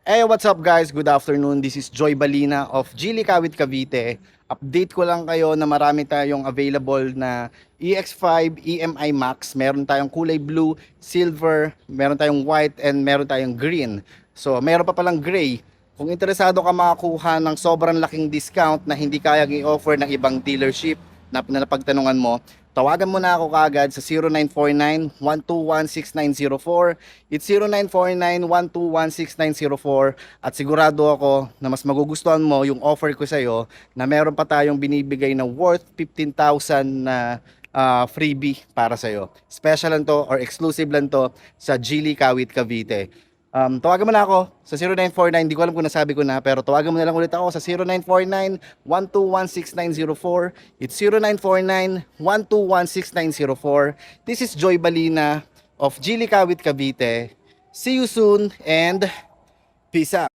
Hey, what's up guys? Good afternoon. This is Joy Balina of Geely Kawit Cavite. Update ko lang kayo na marami tayong available na EX5 EMI Max. Meron tayong kulay blue, silver, meron tayong white, and meron tayong green. So, meron pa palang gray. Kung interesado ka makakuha ng sobrang laking discount na hindi kayang i-offer ng ibang dealership na napagtanungan mo, tawagan mo na ako kaagad sa 0949-121-6904. It's 0949-121-6904 at sigurado ako na mas magugustuhan mo yung offer ko sa'yo na meron pa tayong binibigay na worth 15,000 na freebie para sa'yo. Special lang to or exclusive lang to sa Geely Kawit Cavite. Tawagan mo na ako sa 0949, hindi ko alam kung nasabi ko na, pero tawagan mo na lang ulit ako sa 0949-121-6904. It's 0949-121-6904. This is Joy Balina of Geely Kawit Cavite. See you soon and peace out.